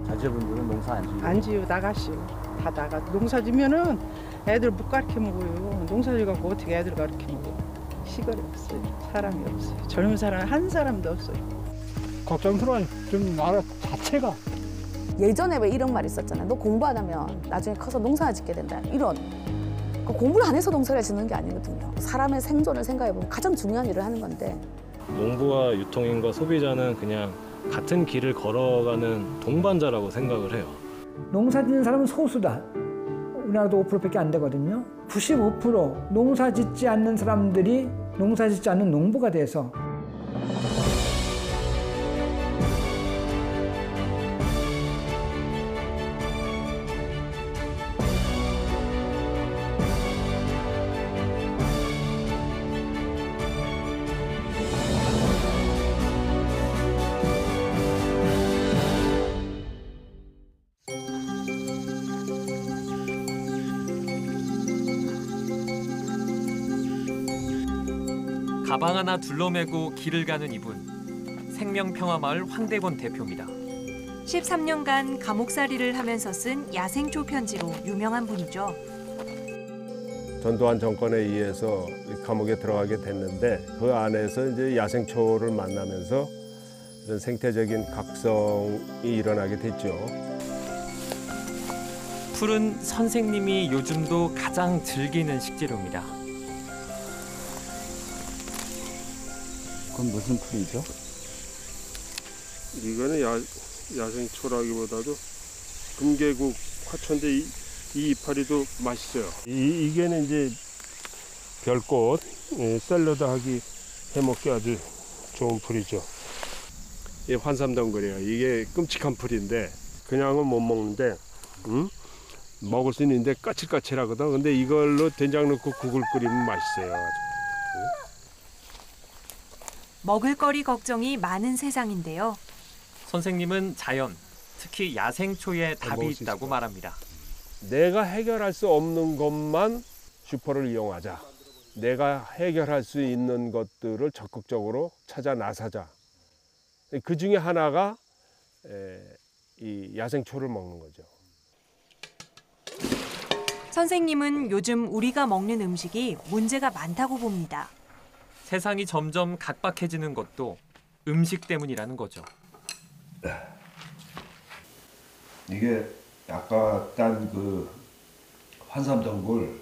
자제분들은 농사 안 지우고? 안 지우 나가시오. 다 나가. 농사 지면은 애들 못 가르쳐 먹어요. 농사 지갖고 어떻게 애들 가르쳐 먹어. 시골이 없어요. 사람이 없어요. 젊은 사람 한 사람도 없어요. 걱정스러워요. 좀 나라 자체가. 예전에 왜 이런 말 있었잖아요. 너 공부 안 하면 나중에 커서 농사 짓게 된다. 이런. 공부를 안 해서 농사를 짓는 게 아니거든요. 사람의 생존을 생각해보면 가장 중요한 일을 하는 건데. 농부와 유통인과 소비자는 그냥 같은 길을 걸어가는 동반자라고 생각을 해요. 농사 짓는 사람은 소수다. 우리나라도 5%밖에 안 되거든요. 95% 농사 짓지 않는 사람들이 농사 짓지 않는 농부가 돼서 가방 하나 둘러매고 길을 가는 이분, 생명평화마을 황대권 대표입니다. 13년간 감옥살이를 하면서 쓴 야생초 편지로 유명한 분이죠. 전두환 정권에 의해서 감옥에 들어가게 됐는데 그 안에서 이제 야생초를 만나면서 이런 생태적인 각성이 일어나게 됐죠. 풀은 선생님이 요즘도 가장 즐기는 식재료입니다. 그건 무슨 풀이죠? 이거는 야생초라기보다도 금계국 화초인데 이 이파리도 맛있어요. 이게는 이제 별꽃 샐러드 하기 해먹기 아주 좋은 풀이죠. 이 환삼덩굴이에요. 이게 끔찍한 풀인데 그냥은 못 먹는데 먹을 수 있는데 까칠까칠하거든. 근데 이걸로 된장 넣고 국을 끓이면 맛있어요. 아주. 먹을거리 걱정이 많은 세상인데요. 선생님은 자연, 특히 야생초에 답이 있다고 말합니다. 내가 해결할 수 없는 것만 슈퍼를 이용하자. 내가 해결할 수 있는 것들을 적극적으로 찾아 나서자. 그 중에 하나가 이 야생초를 먹는 거죠. 선생님은 요즘 우리가 먹는 음식이 문제가 많다고 봅니다. 세상이 점점 각박해지는 것도 음식 때문이라는 거죠. 이게 아까 딴 그 환삼덩굴.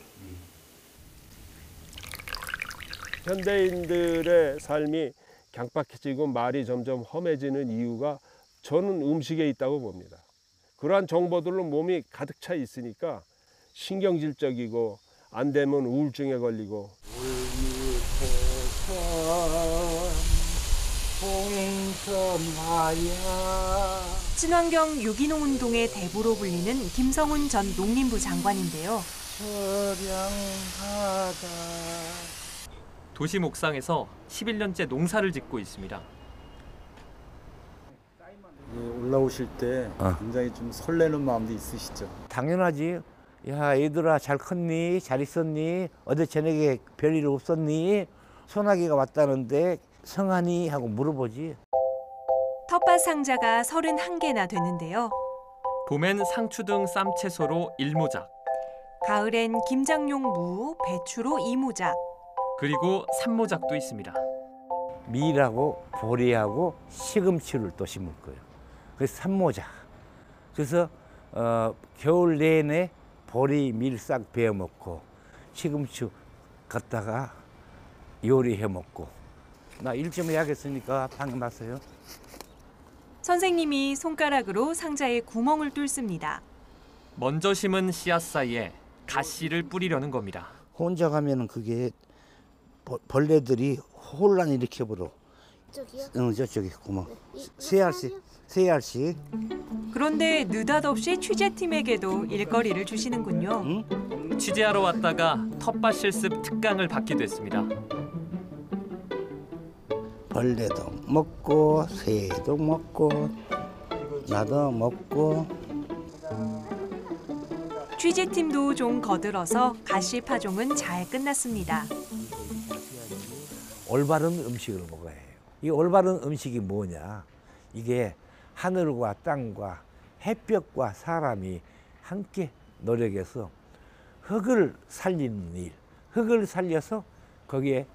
현대인들의 삶이 각박해지고 말이 점점 험해지는 이유가 저는 음식에 있다고 봅니다. 그러한 정보들로 몸이 가득 차 있으니까 신경질적이고 안 되면 우울증에 걸리고. 친환경 유기농 운동의 대부로 불리는 김성훈 전 농림부 장관인데요. 도시 목상에서 11년째 농사를 짓고 있습니다. 올라오실 때 굉장히 좀 설레는 마음도 있으시죠? 당연하지. 야, 얘들아 잘 컸니? 잘 있었니? 어제 저녁에 별일 없었니? 소나기가 왔다는데 성하니? 하고 물어보지. 텃밭 상자가 31개나 되는데요. 봄엔 상추 등 쌈채소로 1모작. 가을엔 김장용 무, 배추로 2모작. 그리고 3모작도 있습니다. 밀하고 보리하고 시금치를 또 심을 거예요. 그래서 3모작. 그래서 겨울 내내 보리, 밀 싹 베어 먹고 시금치 갖다가 요리해 먹고. 나 일 좀 해야겠으니까 방금 왔어요. 선생님이 손가락으로 상자에 구멍을 뚫습니다. 먼저 심은 씨앗 사이에 가씨를 뿌리려는 겁니다. 혼자 가면은 그게 벌레들이 혼란 일으켜버려. 저기요? 저쪽에 구멍. 세 알씩. 그런데 느닷없이 취재팀에게도 일거리를 주시는군요. 응? 취재하러 왔다가 텃밭 실습 특강을 받게 됐습니다. 벌레도 먹고 새도 먹고 나도 먹고. 취재팀도 좀 거들어서 가시 파종은 잘 끝났습니다. 올바른 음식을 먹어야 해요. 이 올바른 음식이 뭐냐? 이게 하늘과 땅과 햇볕과 사람이 함께 노력해서 흙을 살리는 일, 흙을 살려서 거기에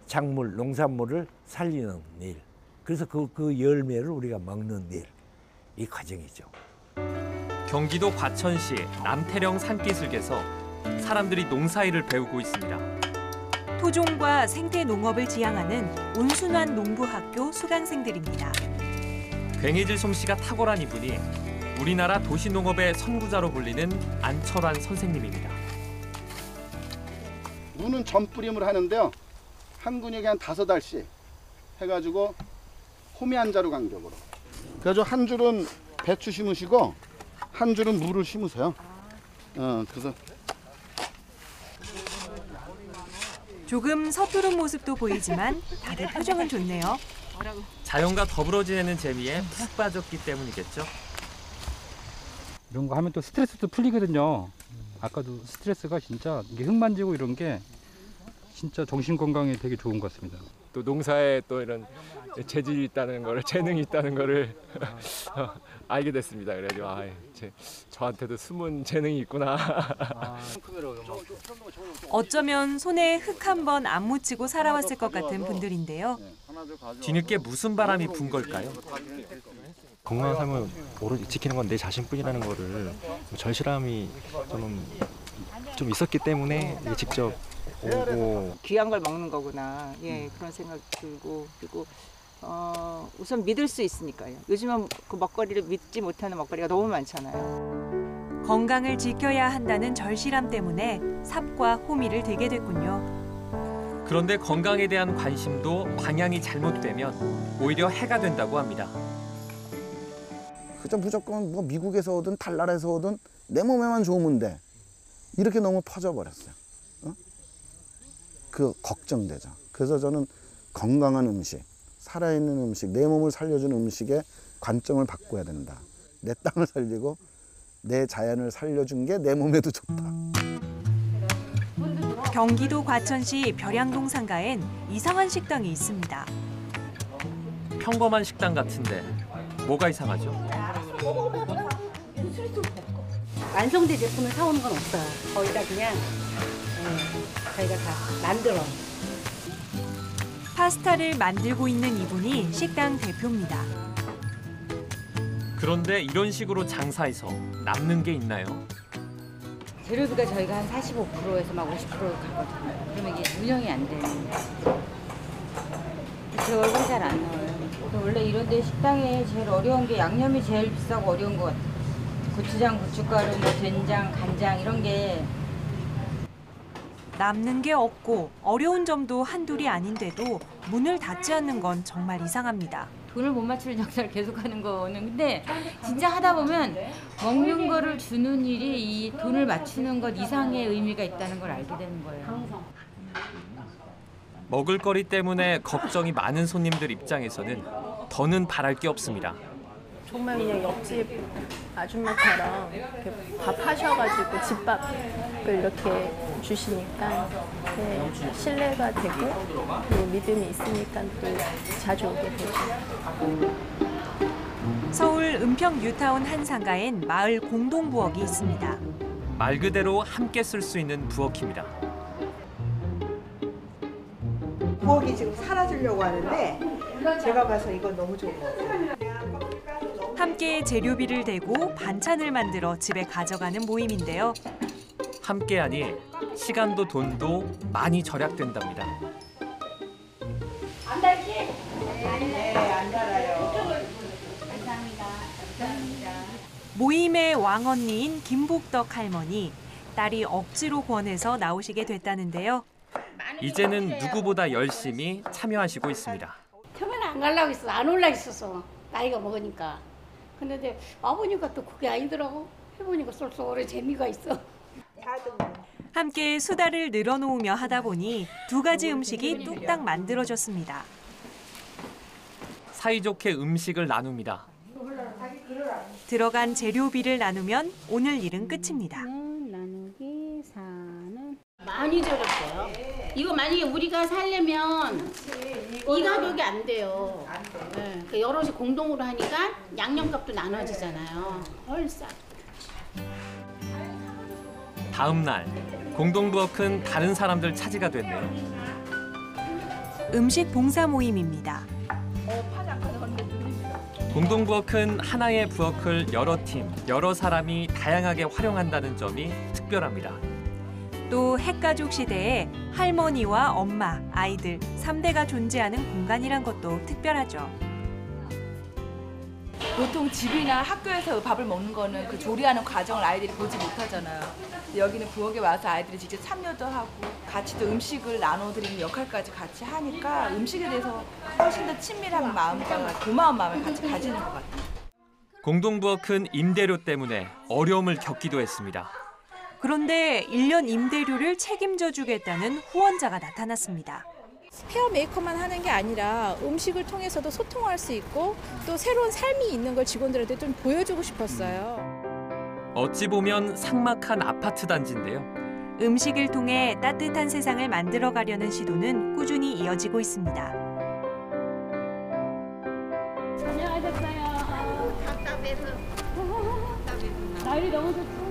작물, 농산물을 살리는 일, 그래서 그 열매를 우리가 먹는 일, 이 과정이죠. 경기도 과천시 남태령 산기슭에서 사람들이 농사일을 배우고 있습니다. 토종과 생태 농업을 지향하는 온순환 농부학교 수강생들입니다. 괭이질 솜씨가 탁월한 이분이 우리나라 도시농업의 선구자로 불리는 안철환 선생님입니다. 무는 전뿌림을 하는데요. 한 근육에 한 5알씩 해가지고 호미 한 자루 간격으로. 그래서 한 줄은 배추 심으시고 한 줄은 무를 심으세요. 그래서 조금 서투른 모습도 보이지만 다들 표정은 좋네요. 자연과 더불어 지내는 재미에 푹 빠졌기 때문이겠죠. 이런 거 하면 또 스트레스도 풀리거든요. 아까도 스트레스가 진짜 이게 흙 만지고 이런 게 진짜 정신 건강에 되게 좋은 것 같습니다. 또 농사에 또 이런 재질이 있다는 거를, 재능이 있다는 거를 알게 됐습니다. 그래가지고 저한테도 숨은 재능이 있구나. 어쩌면 손에 흙 한 번 안 묻히고 살아왔을 것 같은 분들인데요. 뒤늦게 무슨 바람이 분 걸까요? 건강한 삶을 오로지 지키는 건 내 자신뿐이라는 거를 절실함이 저는 좀 있었기 때문에 직접 오고 귀한 걸 먹는 거구나. 예, 그런 생각 들고 그리고 우선 믿을 수 있으니까요. 요즘은 그 먹거리를 믿지 못하는 먹거리가 너무 많잖아요. 건강을 지켜야 한다는 절실함 때문에 삽과 호미를 들게 됐군요. 그런데 건강에 대한 관심도 방향이 잘못되면 오히려 해가 된다고 합니다. 그저 무조건 뭐 미국에서 오든 달나라에서 오든 내 몸에만 좋으면 돼. 이렇게 너무 퍼져버렸어요. 그 걱정되죠. 그래서 저는 건강한 음식, 살아있는 음식, 내 몸을 살려주는 음식에 관점을 바꿔야 된다. 내 땅을 살리고 내 자연을 살려준 게 내 몸에도 좋다. 경기도 과천시 벼량동 상가엔 이상한 식당이 있습니다. 평범한 식당 같은데 뭐가 이상하죠? 완성된 제품을 사오는 건 없어요. 거의 다 그냥 저희가 다 만들어. 파스타를 만들고 있는 이분이 식당 대표입니다. 그런데 이런 식으로 장사해서 남는 게 있나요? 재료비가 저희가 한 45%에서 막 50% 가거든요. 그러면 이게 운영이 안 돼요. 제 월급이 잘 안 나와요. 원래 이런 데 식당에 제일 어려운 게 양념이 제일 비싸고 어려운 것 같아요. 고추장, 고춧가루, 뭐 된장, 간장 이런 게 남는 게 없고 어려운 점도 한둘이 아닌데도 문을 닫지 않는 건 정말 이상합니다. 돈을 못 맞추는 역사를 계속하는 거는 근데 진짜 하다 보면 먹는 거를 주는 일이 이 돈을 맞추는 것 이상의 의미가 있다는 걸 알게 되는 거예요. 먹을거리 때문에 걱정이 많은 손님들 입장에서는 더는 바랄 게 없습니다. 정말 그냥 옆집 아줌마처럼 이렇게 밥 하셔가지고 집밥을 이렇게 주시니까 신뢰가 되고 또 믿음이 있으니까 또 자주 오게 되죠. 서울 은평 뉴타운 한 상가엔 마을 공동부엌이 있습니다. 말 그대로 함께 쓸 수 있는 부엌입니다. 부엌이 지금 사라지려고 하는데 제가 봐서 이건 너무 좋은 것 같아요. 함께 재료비를 대고 반찬을 만들어 집에 가져가는 모임인데요. 함께하니 시간도 돈도 많이 절약된답니다. 안 달지? 네, 안 달아요. 감사합니다. 모임의 왕언니인 김복덕 할머니, 딸이 억지로 권해서 나오시게 됐다는데요. 이제는 누구보다 열심히 참여하시고 있습니다. 처음에는 안 가려고 했어. 안 올라 있었어. 나이가 먹으니까. 근데 와보니까 또 그게 아니더라고. 해보니까 쏠쏠해 재미가 있어. 함께 수다를 늘어놓으며 하다 보니 두 가지 음식이 뚝딱 만들어졌습니다. 사이좋게 음식을 나눕니다. 들어간 재료비를 나누면 오늘 일은 끝입니다. 나누기 4는 많이 절였어요. 이거 만약에 우리가 살려면 이 가격이 안 돼요. 네. 그러니까 여럿이 공동으로 하니까 양념값도 나눠지잖아요. 헐싸. 다음 날 공동부엌은 다른 사람들 차지가 됐네요. 음식 봉사 모임입니다. 공동부엌은 하나의 부엌을 여러 팀, 여러 사람이 다양하게 활용한다는 점이 특별합니다. 또 핵가족 시대에 할머니와 엄마, 아이들 3대가 존재하는 공간이란 것도 특별하죠. 보통 집이나 학교에서 밥을 먹는 거는 그 조리하는 과정을 아이들이 보지 못하잖아요. 여기는 부엌에 와서 아이들이 직접 참여도 하고 같이 또 음식을 나눠드리는 역할까지 같이 하니까 음식에 대해서 훨씬 더 친밀한 마음과 고마운 마음을 같이 가지는 것 같아요. 공동부엌은 임대료 때문에 어려움을 겪기도 했습니다. 그런데 1년 임대료를 책임져 주겠다는 후원자가 나타났습니다. 헤어 메이커만 하는 게 아니라 음식을 통해서도 소통할 수 있고 또 새로운 삶이 있는 걸 직원들한테 좀 보여주고 싶었어요. 어찌 보면 삭막한 아파트 단지인데요. 음식을 통해 따뜻한 세상을 만들어가려는 시도는 꾸준히 이어지고 있습니다. 안녕하셨어요. 답답해서. 날이 너무 좋죠?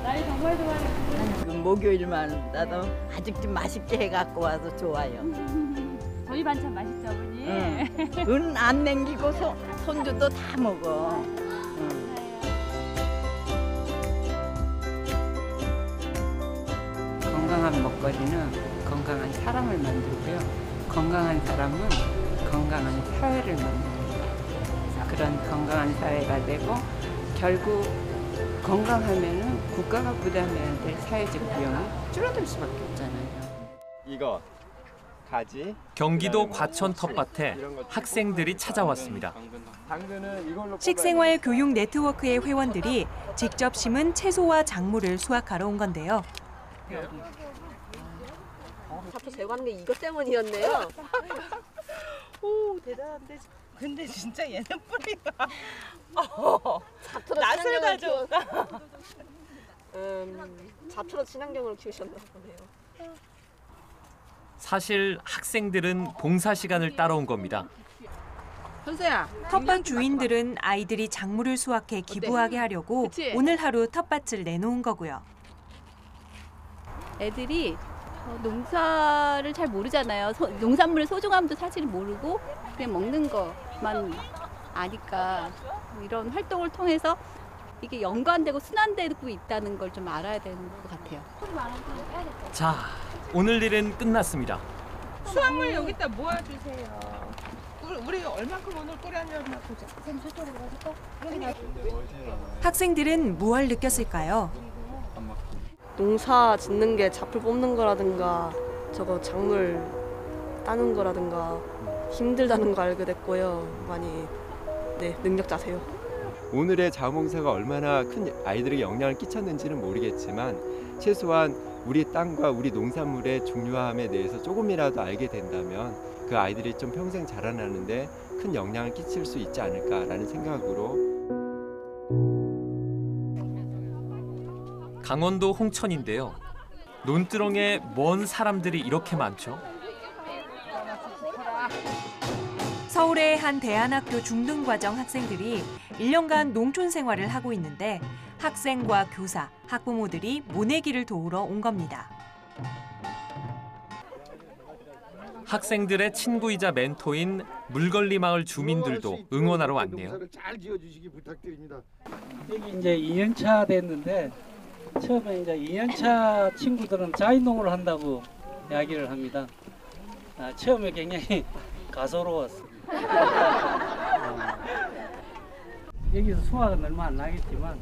날이 정말 좋아요. 목요일만 나도 아직 좀 맛있게 해갖고 와서 좋아요. 저희 반찬 맛있죠, 어머니? 은 안 남기고 손주도 다 먹어. 건강한 먹거리는 건강한 사람을 만들고요. 건강한 사람은 건강한 사회를 만듭니다. 그런 건강한 사회가 되고 결국 건강하면은 국가가 부담해야 될 사회적 비용이 줄어들 수밖에 없잖아요. 이거 가지. 경기도 과천 텃밭에 학생들이 찾아왔습니다. 당근은 이걸로 식생활 교육 네트워크의 회원들이 직접 심은 채소와 작물을 수확하러 온 건데요. 잡초 제거하는 게 이것 때문이었네요. 오, 대단한데. 근데 진짜 얘는 뿌리가 잡초로 낯을 가져. 잡초로 친환경으로 키우셨나 보네요. 사실 학생들은 봉사 시간을 따라온 겁니다. 현수야, 텃밭 주인들은 아이들이 작물을 수확해 기부하게 하려고 그치? 오늘 하루 텃밭을 내놓은 거고요. 애들이 농사를 잘 모르잖아요. 농산물의 소중함도 사실 모르고 그냥 먹는 것만 아니까 이런 활동을 통해서 이게 연관되고 순환되고 있다는 걸 좀 알아야 되는 것 같아요. 자, 오늘 일은 끝났습니다. 수확물 여기다 모아주세요. 우리 얼마큼 오늘 끓였나 보자. 학생들은 무얼 느꼈을까요? 농사 짓는 게 잡풀 뽑는 거라든가 저거 작물 따는 거라든가 힘들다는 거 알게 됐고요. 많이 능력자세요. 오늘의 자원봉사가 얼마나 큰 아이들에게 영향을 끼쳤는지는 모르겠지만 최소한 우리 땅과 우리 농산물의 중요함에 대해서 조금이라도 알게 된다면 그 아이들이 좀 평생 자라나는데 큰 영향을 끼칠 수 있지 않을까라는 생각으로. 강원도 홍천인데요. 논두렁에 먼 사람들이 이렇게 많죠? 서울의 한 대안학교 중등과정 학생들이 1년간 농촌 생활을 하고 있는데 학생과 교사, 학부모들이 모내기를 도우러 온 겁니다. 학생들의 친구이자 멘토인 물걸리 마을 주민들도 응원하러 왔네요. 잘 지어주시기 부탁드립니다. 여기 이제 2년차 됐는데 처음에 이제 2년차 친구들은 자인농을 한다고 이야기를 합니다. 처음에 굉장히 가소로웠습니다. 여기서 수확은 얼마 안 나겠지만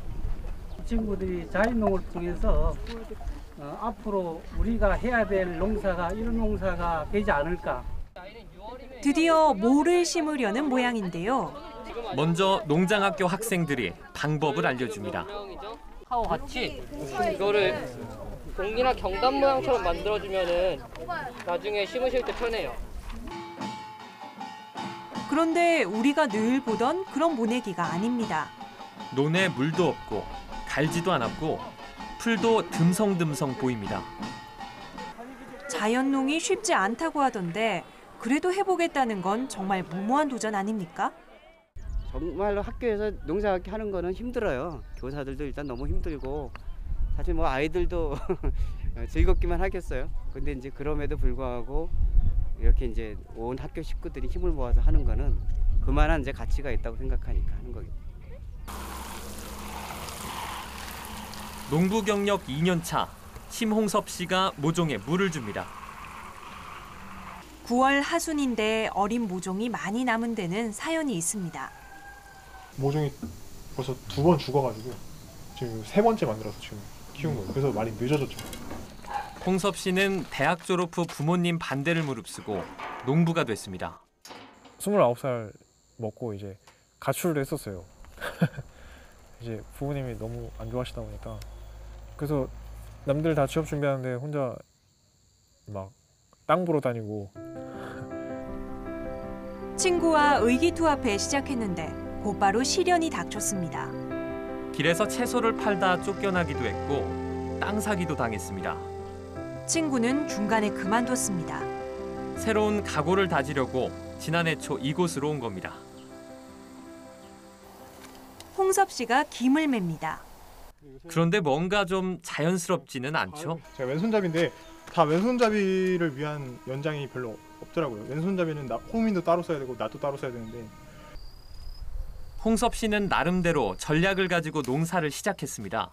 친구들이 자인농을 통해서 앞으로 우리가 해야 될 농사가 이런 농사가 되지 않을까. 드디어 모를 심으려는 모양인데요. 먼저 농장학교 학생들이 방법을 알려줍니다. 하고 같이 이거를 공이나 경단 모양처럼 만들어주면은 나중에 심으실 때 편해요. 그런데 우리가 늘 보던 그런 모내기가 아닙니다. 논에 물도 없고 갈지도 않았고 풀도 듬성듬성 보입니다. 자연농이 쉽지 않다고 하던데 그래도 해보겠다는 건 정말 무모한 도전 아닙니까? 정말로 학교에서 농사하는 거는 힘들어요. 교사들도 일단 너무 힘들고 사실 뭐 아이들도 즐겁기만 하겠어요. 근데 이제 그럼에도 불구하고 이렇게 이제 온 학교 식구들이 힘을 모아서 하는 거는 그만한 이제 가치가 있다고 생각하니까 하는 거겠죠. 농부 경력 2년 차 심홍섭 씨가 모종에 물을 줍니다. 9월 하순인데 어린 모종이 많이 남은 데는 사연이 있습니다. 모종이 벌써 2번 죽어가지고 지금 3번째 만들어서 지금 키운 거예요. 그래서 많이 늦어졌죠. 홍섭 씨는 대학 졸업 후 부모님 반대를 무릅쓰고 농부가 됐습니다. 29살 먹고 이제 가출을 했었어요. 이제 부모님이 너무 안 좋아하시다 보니까 그래서 남들 다 취업 준비하는데 혼자 막 땅 보러 다니고. 친구와 의기투합해 시작했는데 곧바로 시련이 닥쳤습니다. 길에서 채소를 팔다 쫓겨나기도 했고 땅 사기도 당했습니다. 친구는 중간에 그만뒀습니다. 새로운 각오를 다지려고 지난해 초 이곳으로 온 겁니다. 홍섭 씨가 김을 맵니다. 그런데 뭔가 좀 자연스럽지는 않죠? 제가 왼손잡이인데 다 왼손잡이를 위한 연장이 별로 없더라고요. 왼손잡이는 호민도 따로 써야 되고 나도 따로 써야 되는데. 홍섭 씨는 나름대로 전략을 가지고 농사를 시작했습니다.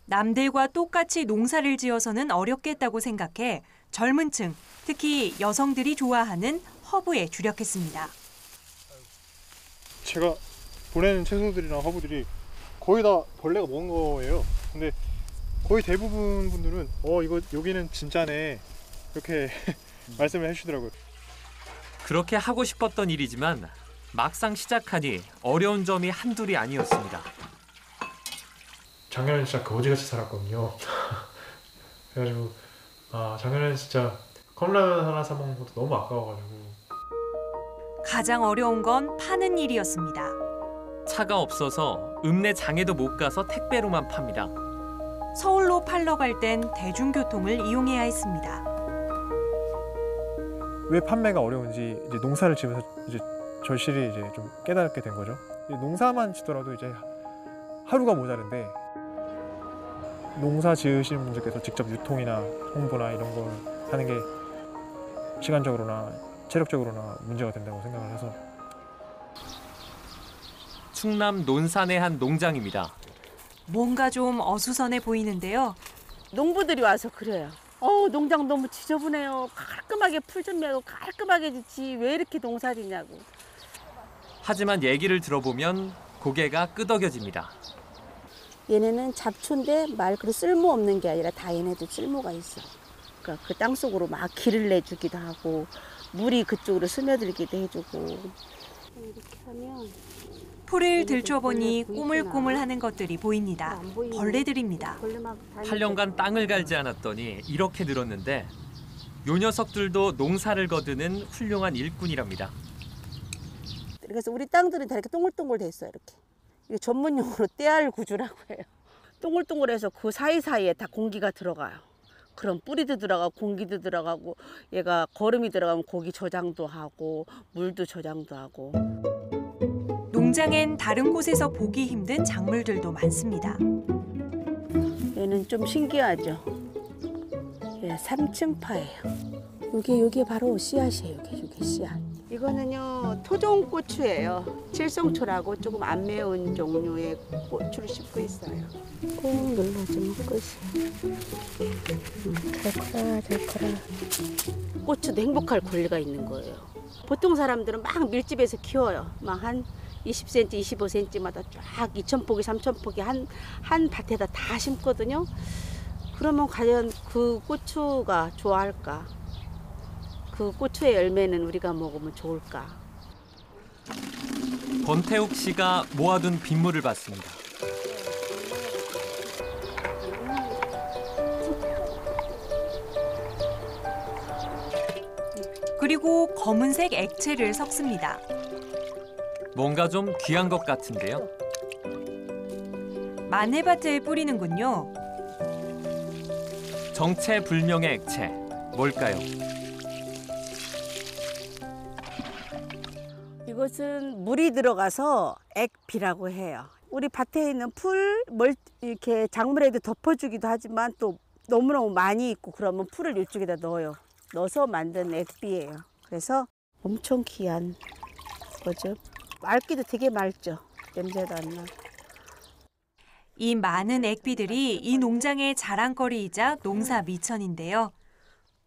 남들과 똑같이 농사를 지어서는 어렵겠다고 생각해 젊은 층, 특히 여성들이 좋아하는 허브에 주력했습니다. 제가 보내는 채소들이나 허브들이 거의 다 벌레가 먹은 거예요. 근데 거의 대부분 분들은 이거 여기는 진짜네 이렇게 말씀을 해주시더라고요. 그렇게 하고 싶었던 일이지만 막상 시작하니 어려운 점이 한둘이 아니었습니다. 작년에 진짜 거지같이 살았거든요. 그래가지고 작년에 진짜 컵라면 하나 사 먹는 것도 너무 아까워가지고. 가장 어려운 건 파는 일이었습니다. 차가 없어서 읍내 장에도 못 가서 택배로만 팝니다. 서울로 팔러 갈 땐 대중교통을 이용해야 했습니다. 왜 판매가 어려운지 이제 농사를 지면서 이제 절실히 이제 좀 깨닫게 된 거죠. 농사만 지더라도 이제 하루가 모자른데 농사 지으시는 분들께서 직접 유통이나 홍보나 이런 걸 하는 게 시간적으로나 체력적으로나 문제가 된다고 생각을 해서. 충남 논산의 한 농장입니다. 뭔가 좀 어수선해 보이는데요. 농부들이 와서 그래요. 농장 너무 지저분해요. 깔끔하게 풀 좀 내고 깔끔하게 짓지 왜 이렇게 농사 짓냐고. 하지만 얘기를 들어보면 고개가 끄덕여집니다. 얘네는 잡초인데 말 그대로 쓸모없는 게 아니라 다 얘네도 쓸모가 있어. 그러니까 그 땅속으로 막 길을 내주기도 하고 물이 그쪽으로 스며들기도 해주고. 이렇게 하면 풀을 들춰보니 꼬물꼬물하는 것들이 보입니다. 벌레들입니다. 8년간 땅을 갈지 않았더니 이렇게 늘었는데 요 녀석들도 농사를 거두는 훌륭한 일꾼이랍니다. 그래서 우리 땅들은 다 이렇게 동글동글 돼 있어요. 이렇게. 이게 전문 용어로 떼알 구조라고 해요. 동글동글해서 그 사이사이에 다 공기가 들어가요. 그럼 뿌리도 들어가고 공기도 들어가고 얘가 거름이 들어가면 고기 저장도 하고 물도 저장도 하고. 농장엔 다른 곳에서 보기 힘든 작물들도 많습니다. 얘는 좀 신기하죠. 얘 3층파예요. 요게 바로 씨앗이에요. 요게 씨앗. 이거는요 토종고추예요. 칠성초라고 조금 안 매운 종류의 고추를 심고 있어요. 꾹 눌러주면 끝이에요. 잘 커라 잘 커라. 고추도 행복할 권리가 있는 거예요. 보통 사람들은 막 밀집해서 키워요. 막 한 20cm, 25cm마다 쫙 2,000포기, 3,000포기 한 밭에다 다 심거든요. 그러면 과연 그 고추가 좋아할까? 그 고추의 열매는 우리가 먹으면 좋을까? 권태욱 씨가 모아둔 빗물을 받습니다. 그리고 검은색 액체를 섞습니다. 뭔가 좀 귀한 것 같은데요. 마늘밭에 뿌리는군요. 정체불명의 액체. 뭘까요? 이것은 물이 들어가서 액비라고 해요. 우리 밭에 있는 이렇게 작물에도 덮어주기도 하지만 또 너무너무 많이 있고 그러면 풀을 이쪽에다 넣어요. 넣어서 만든 액비예요. 그래서 엄청 귀한 거죠. 맑기도 되게 맑죠. 냄새도 안 나. 이 많은 액비들이 이 농장의 자랑거리이자 농사 미천인데요.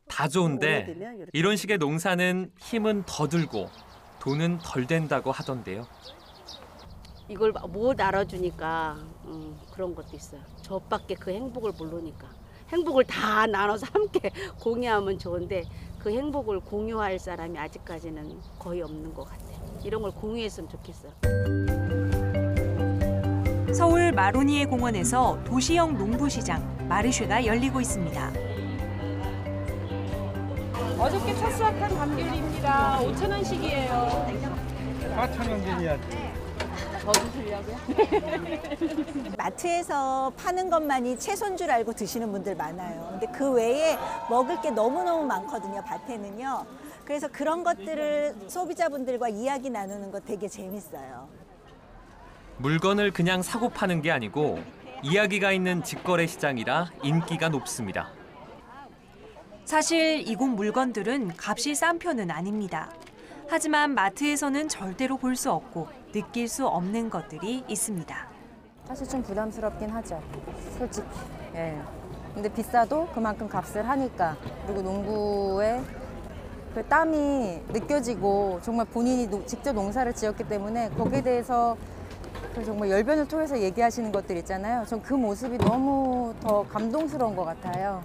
다 좋은데 이런 식의 농사는 힘은 더 들고 돈은 덜 된다고 하던데요. 이걸 못 알아주니까 그런 것도 있어요. 저밖에 그 행복을 모르니까. 행복을 다 나눠서 함께 공유하면 좋은데 그 행복을 공유할 사람이 아직까지는 거의 없는 것 같아요. 이런 걸 공유했으면 좋겠어요. 서울 마로니에 공원에서 도시형 농부시장 마르쉐가 열리고 있습니다. 어저께 첫 수확한 감귤입니다. 5,000원씩이에요. 4,000원 드려야지. 더 주시려고요? 마트에서 파는 것만이 채소인 줄 알고 드시는 분들 많아요. 근데 그 외에 먹을 게 너무너무 많거든요, 밭에는요. 그래서 그런 것들을 소비자분들과 이야기 나누는 거 되게 재밌어요. 물건을 그냥 사고 파는 게 아니고 이야기가 있는 직거래 시장이라 인기가 높습니다. 사실 이곳 물건들은 값이 싼 편은 아닙니다. 하지만 마트에서는 절대로 볼 수 없고 느낄 수 없는 것들이 있습니다. 사실 좀 부담스럽긴 하죠, 솔직히. 예. 근데 비싸도 그만큼 값을 하니까, 그리고 농부의 그 땀이 느껴지고 정말 본인이 직접 농사를 지었기 때문에 거기에 대해서 정말 열변을 토해서 얘기하시는 것들 있잖아요. 전 그 모습이 너무 더 감동스러운 것 같아요.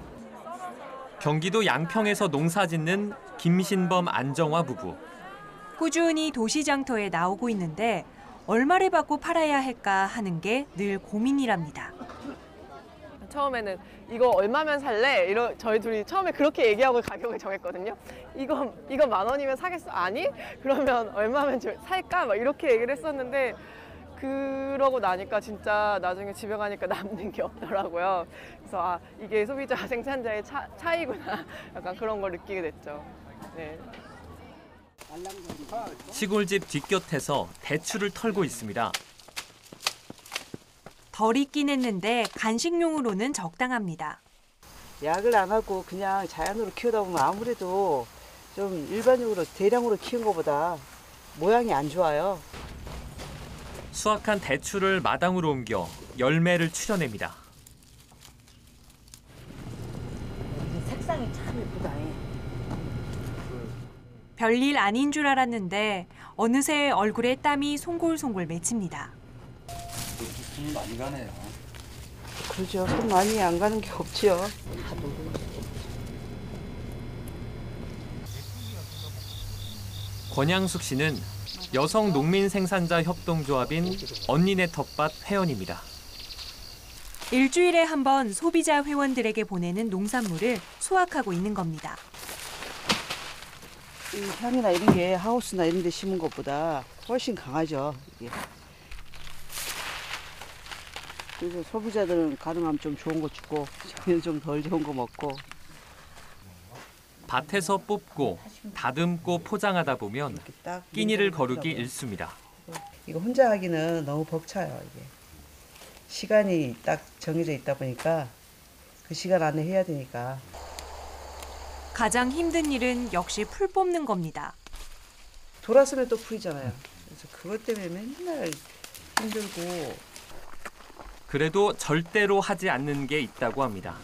경기도 양평에서 농사짓는 김신범 안정화 부부. 꾸준히 도시장터에 나오고 있는데 얼마를 받고 팔아야 할까 하는 게 늘 고민이랍니다. 처음에는 이거 얼마면 살래? 저희 둘이 처음에 그렇게 얘기하고 가격을 정했거든요. 이거 10,000원이면 사겠어? 아니? 그러면 얼마면 살까? 막 이렇게 얘기를 했었는데 그러고 나니까 진짜 나중에 집에 가니까 남는 게 없더라고요. 그래서 이게 소비자와 생산자의 차이구나. 약간 그런 걸 느끼게 됐죠. 네. 시골집 뒷곁에서 대추를 털고 있습니다. 덜 익긴 했는데 간식용으로는 적당합니다. 약을 안 하고 그냥 자연으로 키우다 보면 아무래도 좀 일반적으로 대량으로 키운 것보다 모양이 안 좋아요. 수확한 대추를 마당으로 옮겨 열매를 추려냅니다. 색상이 참 예쁘다. 별일 아닌 줄 알았는데 어느새 얼굴에 땀이 송골송골 맺힙니다. 손이 많이 가네요. 그렇죠. 손 많이 안 가는 게 없지요. 권양숙 씨는 여성 농민 생산자 협동조합인 언니네 텃밭 회원입니다. 일주일에 한 번 소비자 회원들에게 보내는 농산물을 수확하고 있는 겁니다. 이 향이나 이런 게 하우스나 이런 데 심은 것보다 훨씬 강하죠. 이게. 그래서 소비자들은 가능하면 좀 좋은 거 주고 저희는 좀 덜 좋은 거 먹고. 밭에서 뽑고 다듬고 포장하다 보면 끼니를 거르기 일쑤입니다. 이거 혼자 하기는 너무 벅차요. 이게 시간이 딱 정해져 있다 보니까 그 시간 안에 해야 되니까. 가장 힘든 일은 역시 풀 뽑는 겁니다. 돌았으면 또 풀이잖아요. 그래서 그것 때문에 맨날 힘들고. 그래도 절대로 하지 않는 게 있다고 합니다.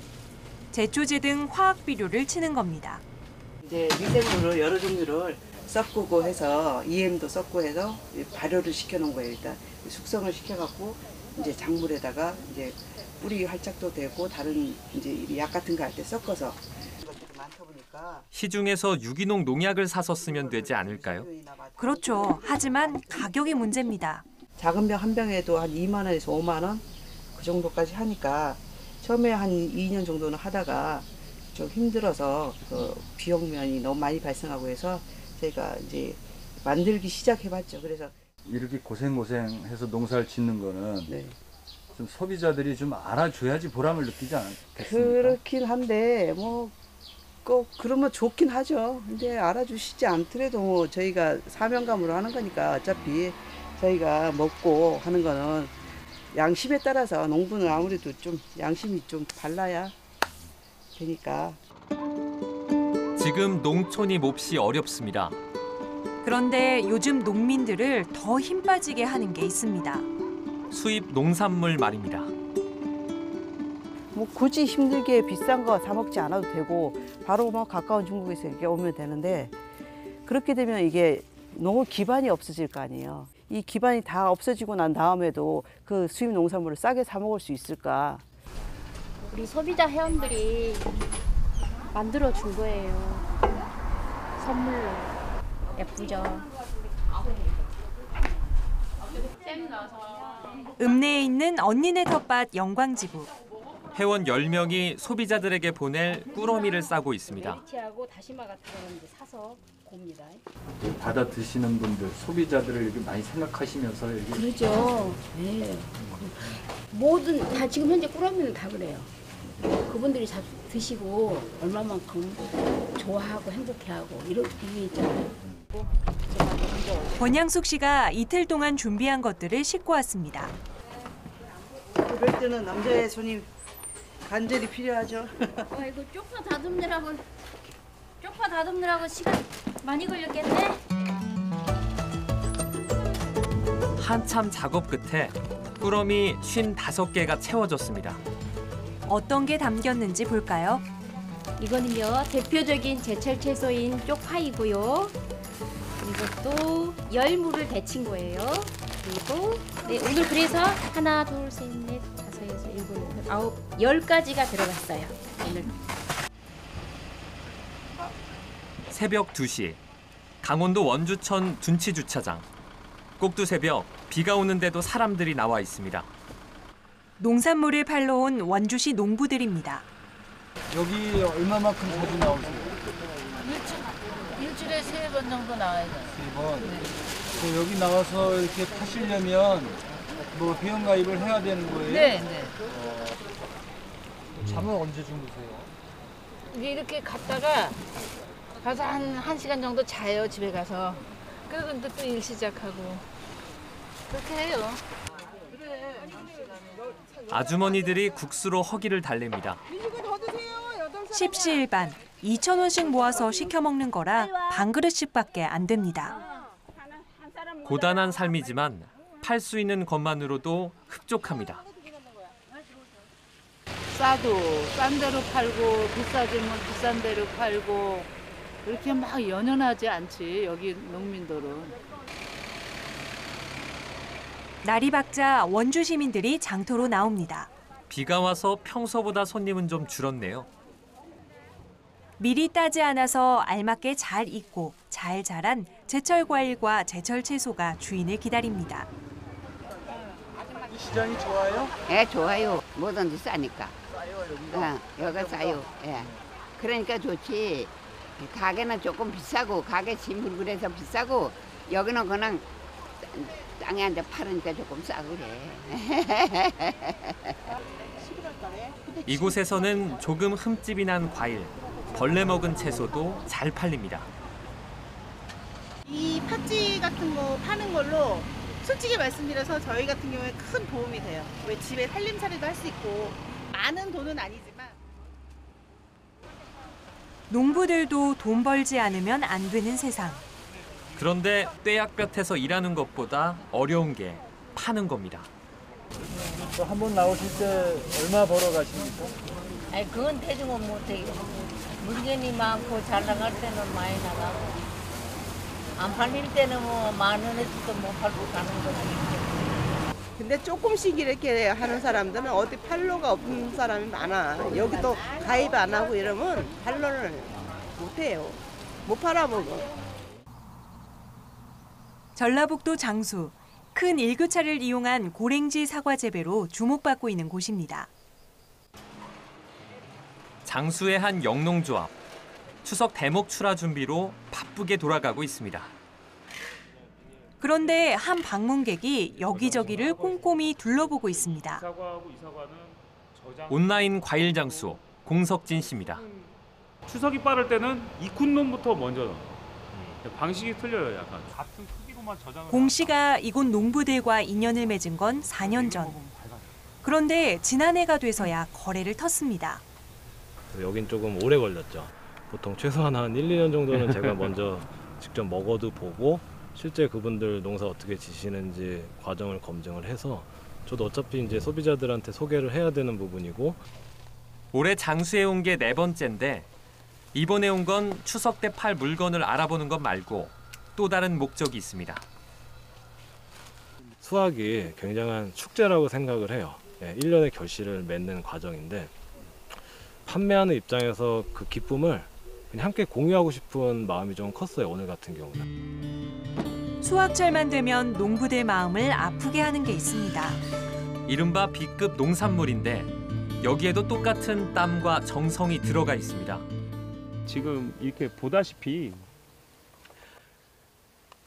제초제 등 화학 비료를 치는 겁니다. 이제 미생물을 여러 종류를 섞고 해서 EM도 섞고 해서 발효를 시켜놓은 거예요. 일단 숙성을 시켜갖고 이제 작물에다가 이제 뿌리 활착도 되고 다른 이제 약 같은 거 할 때 섞어서. 시중에서 유기농 농약을 사서 쓰면 되지 않을까요? 그렇죠. 하지만 가격이 문제입니다. 작은 병 한 병에도 한 2만 원에서 5만 원 그 정도까지 하니까 처음에 한 2년 정도는 하다가 좀 힘들어서 그 비용면이 너무 많이 발생하고 해서 저희가 이제 만들기 시작해봤죠. 그래서 이렇게 고생해서 농사를 짓는 거는 좀 소비자들이 좀 알아줘야지 보람을 느끼지 않겠습니까? 그렇긴 한데 뭐 꼭 그러면 좋긴 하죠. 근데 알아주시지 않더라도 뭐 저희가 사명감으로 하는 거니까 어차피 저희가 먹고 하는 거는 양심에 따라서 농부는 아무래도 좀 양심이 좀 발라야 되니까. 지금 농촌이 몹시 어렵습니다. 그런데 요즘 농민들을 더 힘 빠지게 하는 게 있습니다. 수입 농산물 말입니다. 뭐 굳이 힘들게 비싼 거 사 먹지 않아도 되고 바로 뭐 가까운 중국에서 이렇게 오면 되는데 그렇게 되면 이게 농업 기반이 없어질 거 아니에요. 이 기반이 다 없어지고 난 다음에도 그 수입 농산물을 싸게 사 먹을 수 있을까? 우리 소비자 회원들이 만들어 준 거예요. 선물로. 예쁘죠? 읍내에 있는 언니네 텃밭 영광지구. 회원 10명이 소비자들에게 보낼 꾸러미를 싸고 있습니다. 메리치하고 다시마 같은 거는 이제 사서 곱니다. 받아 드시는 분들, 소비자들을 이렇게 많이 생각하시면서 이렇게 그러죠. 네. 모든 다 지금 현재 꾸러미는 다 그래요. 그분들이 다 드시고 얼마만큼 좋아하고 행복해하고 이게 있잖아요. 권양숙 씨가 이틀 동안 준비한 것들을 싣고 왔습니다. 그럴 때는 남자의 손이 간절히 필요하죠. 이거 쪽파 다듬느라고 시간 많이 걸렸겠네. 한참 작업 끝에 꾸러미 55개가 채워졌습니다. 어떤 게 담겼는지 볼까요? 이거는요 대표적인 제철 채소인 쪽파이고요. 이것도 열무를 데친 거예요. 그리고 네, 오늘 그래서 하나, 둘, 셋, 넷, 다섯, 여섯, 일곱, 여덟, 아홉, 10가지가 들어갔어요. 오늘. 새벽 2시 강원도 원주천 둔치 주차장. 꼭두새벽 비가 오는데도 사람들이 나와 있습니다. 농산물을 팔러 온 원주시 농부들입니다. 여기 얼마만큼 자주 나오세요? 일주일에 3번 정도 나와야 돼요. 3번? 여기 나와서 이렇게 파시려면 뭐 회원가입을 해야 되는 거예요? 네. 잠은 언제 주무세요? 이렇게 갔다가 가서 한 1시간 정도 자요, 집에 가서. 그리고 또 일 시작하고. 그렇게 해요. 아주머니들이 국수로 허기를 달랩니다. 십시일반 2,000원씩 모아서 시켜 먹는 거라 반 그릇씩밖에 안 됩니다. 고단한 삶이지만 팔 수 있는 것만으로도 흡족합니다. 싸도 싼 대로 팔고 비싸지면 비싼 대로 팔고 이렇게 막 연연하지 않지, 여기 농민들은. 날이 밝자 원주 시민들이 장터로 나옵니다. 비가 와서 평소보다 손님은 좀 줄었네요. 미리 따지 않아서 알맞게 잘 익고 잘 자란 제철 과일과 제철 채소가 주인을 기다립니다. 시장이 좋아요? 예, 좋아요. 뭐든지 싸니까. 여기가 싸요. 예. 그러니까 좋지. 가게는 조금 비싸고 가게 지물그래서 비싸고 여기는 그냥 땅에 앉아 파니까 조금 싸고 그래. 이곳에서는 조금 흠집이 난 과일, 벌레 먹은 채소도 잘 팔립니다. 이 팥찌 같은 거 파는 걸로 솔직히 말씀드려서 저희 같은 경우에 큰 도움이 돼요. 왜 집에 살림살이도 할 수 있고 많은 돈은 아니지만. 농부들도 돈 벌지 않으면 안 되는 세상. 그런데 떼약볕에서 일하는 것보다 어려운 게 파는 겁니다. 한 번 나오실 때 얼마 벌어 가십니까? 아니, 그건 대중은 못해요. 물건이 많고 잘 나갈 때는 많이 나가고 안 팔릴 때는 뭐 10,000원에서도 못 팔고 가는 거지. 근데 조금씩 이렇게 하는 사람들은 어디 팔로가 없는 사람이 많아. 여기도 가입 안 하고 이러면 팔로를 못 해요. 못 팔아먹어. 전라북도 장수. 큰 일교차를 이용한 고랭지 사과 재배로 주목받고 있는 곳입니다. 장수의 한 영농조합. 추석 대목 출하 준비로 바쁘게 돌아가고 있습니다. 그런데 한 방문객이 여기저기를 꼼꼼히 둘러보고 있습니다. 온라인 과일 장수 공석진 씨입니다. 추석이 빠를 때는 이쿤놈부터 먼저 넣어요. 방식이 틀려요, 약간. 같은 크기로만 저장을. 공 씨가 이곳 농부들과 인연을 맺은 건 4년 전. 그런데 지난해가 돼서야 거래를 텄습니다. 여긴 조금 오래 걸렸죠. 보통 최소한 한 1, 2년 정도는 제가 먼저 직접 먹어도 보고 실제 그분들 농사 어떻게 지시는지 과정을 검증을 해서 저도 어차피 이제 소비자들한테 소개를 해야 되는 부분이고. 올해 장수해 온 게 4번째인데 이번에 온 건 추석 때 팔 물건을 알아보는 것 말고 또 다른 목적이 있습니다. 수확이 굉장한 축제라고 생각을 해요. 1년의 결실을 맺는 과정인데 판매하는 입장에서 그 기쁨을 그냥 함께 공유하고 싶은 마음이 좀 컸어요, 오늘 같은 경우는. 수확철만 되면 농부들 마음을 아프게 하는 게 있습니다. 이른바 B급 농산물인데 여기에도 똑같은 땀과 정성이 들어가 있습니다. 지금 이렇게 보다시피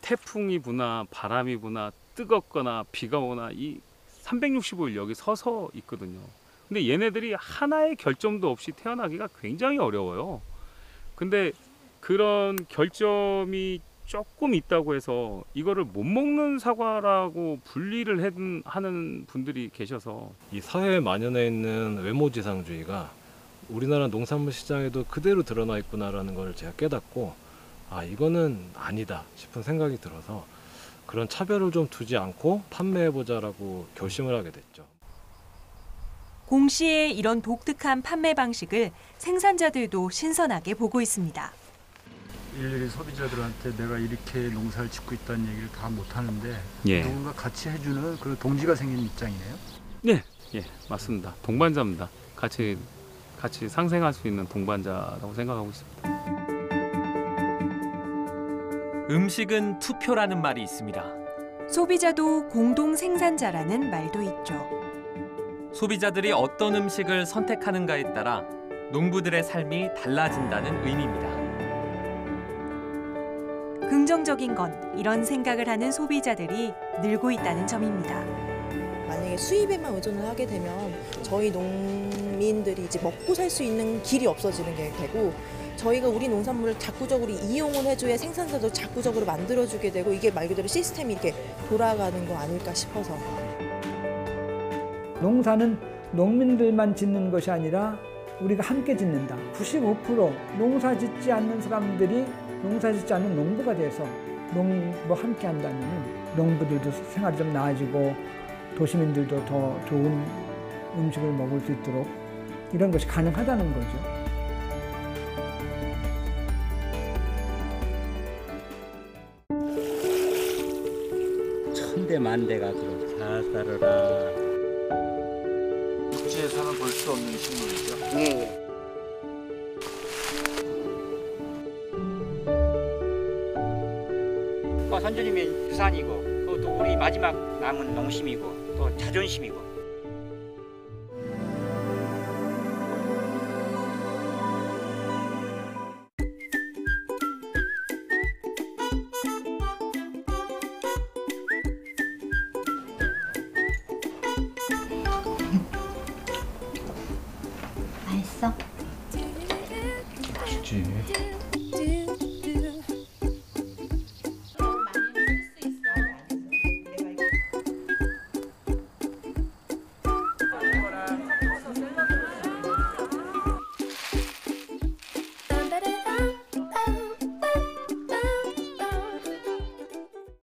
태풍이 부나 바람이 부나 뜨겁거나 비가 오거나 이 365일 여기 서서 있거든요. 근데 얘네들이 하나의 결점도 없이 태어나기가 굉장히 어려워요. 근데 그런 결점이 조금 있다고 해서 이거를 못 먹는 사과라고 분리를 하는 분들이 계셔서 이 사회에 만연해 있는 외모지상주의가 우리나라 농산물 시장에도 그대로 드러나 있구나라는 걸 제가 깨닫고 이거는 아니다 싶은 생각이 들어서 그런 차별을 좀 두지 않고 판매해보자라고 결심을 하게 됐죠. 공 씨의 이런 독특한 판매 방식을 생산자들도 신선하게 보고 있습니다. 일일이 소비자들한테 내가 이렇게 농사를 짓고 있다는 얘기를 다 못하는데 예. 누군가 같이 해주는 그런 동지가 생긴 입장이네요. 네, 예, 맞습니다. 동반자입니다. 같이 상생할 수 있는 동반자라고 생각하고 있습니다. 음식은 투표라는 말이 있습니다. 소비자도 공동 생산자라는 말도 있죠. 소비자들이 어떤 음식을 선택하는가에 따라 농부들의 삶이 달라진다는 의미입니다. 긍정적인 건 이런 생각을 하는 소비자들이 늘고 있다는 점입니다. 만약에 수입에만 의존을 하게 되면 저희 농민들이 이제 먹고 살 수 있는 길이 없어지는 게 되고 저희가 우리 농산물을 자꾸적으로 이용을 해줘야 생산자도 자꾸적으로 만들어주게 되고 이게 말 그대로 시스템이 이렇게 돌아가는 거 아닐까 싶어서. 농사는 농민들만 짓는 것이 아니라 우리가 함께 짓는다. 95% 농사 짓지 않는 사람들이 농사 짓지 않는 농부가 돼서 농부와 함께 한다면 농부들도 생활이 좀 나아지고 도시민들도 더 좋은 음식을 먹을 수 있도록 이런 것이 가능하다는 거죠. 천대 만대가 들어 잘 살아라. 육지에서는 볼 수 없는 식물이죠. 네. 선주님의 유산이고 또 우리 마지막 남은 농심이고 또 자존심이고. 맛있어? 맛있지.